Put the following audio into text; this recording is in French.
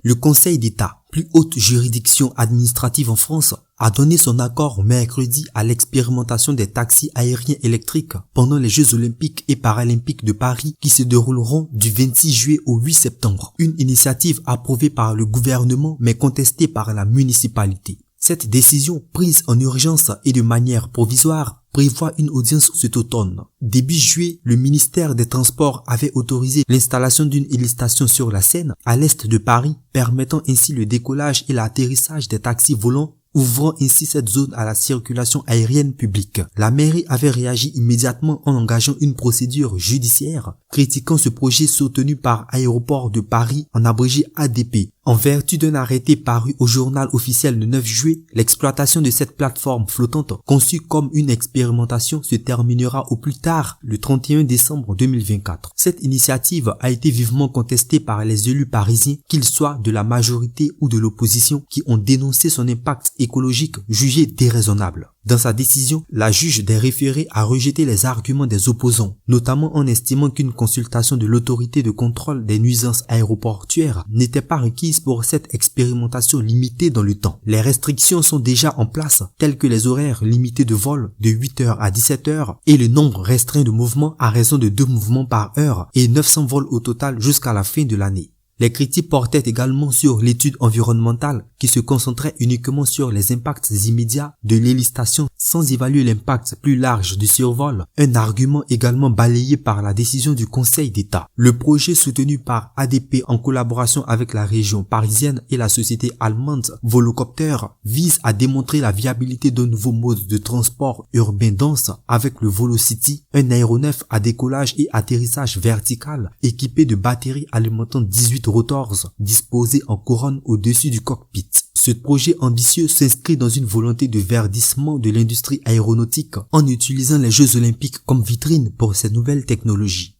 Le Conseil d'État, plus haute juridiction administrative en France, a donné son accord mercredi à l'expérimentation des taxis aériens électriques pendant les Jeux Olympiques et Paralympiques de Paris qui se dérouleront du 26 juillet au 8 septembre. Une initiative approuvée par le gouvernement mais contestée par la municipalité. Cette décision, prise en urgence et de manière provisoire, prévoit une audience cet automne. Début juillet, le ministère des Transports avait autorisé l'installation d'une hélistation sur la Seine, à l'est de Paris, permettant ainsi le décollage et l'atterrissage des taxis volants, ouvrant ainsi cette zone à la circulation aérienne publique. La mairie avait réagi immédiatement en engageant une procédure judiciaire, critiquant ce projet soutenu par Aéroports de Paris, en abrégé ADP. En vertu d'un arrêté paru au journal officiel le 9 juillet, l'exploitation de cette plateforme flottante, conçue comme une expérimentation, se terminera au plus tard le 31 décembre 2024. Cette initiative a été vivement contestée par les élus parisiens, qu'ils soient de la majorité ou de l'opposition, qui ont dénoncé son impact écologique jugé déraisonnable. Dans sa décision, la juge des référés a rejeté les arguments des opposants, notamment en estimant qu'une consultation de l'autorité de contrôle des nuisances aéroportuaires n'était pas requise pour cette expérimentation limitée dans le temps. Les restrictions sont déjà en place, telles que les horaires limités de vol de 8h à 17h et le nombre restreint de mouvements à raison de 2 mouvements par heure et 900 vols au total jusqu'à la fin de l'année. Les critiques portaient également sur l'étude environnementale qui se concentrait uniquement sur les impacts immédiats de l'hélistation sans évaluer l'impact plus large du survol, un argument également balayé par la décision du Conseil d'État. Le projet soutenu par ADP en collaboration avec la région parisienne et la société allemande Volocopter vise à démontrer la viabilité d'un nouveau mode de transport urbain dense avec le Volocity, un aéronef à décollage et atterrissage vertical équipé de batteries alimentant 18 rotors disposés en couronne au-dessus du cockpit. Ce projet ambitieux s'inscrit dans une volonté de verdissement de l'industrie aéronautique en utilisant les Jeux Olympiques comme vitrine pour ces nouvelles technologies.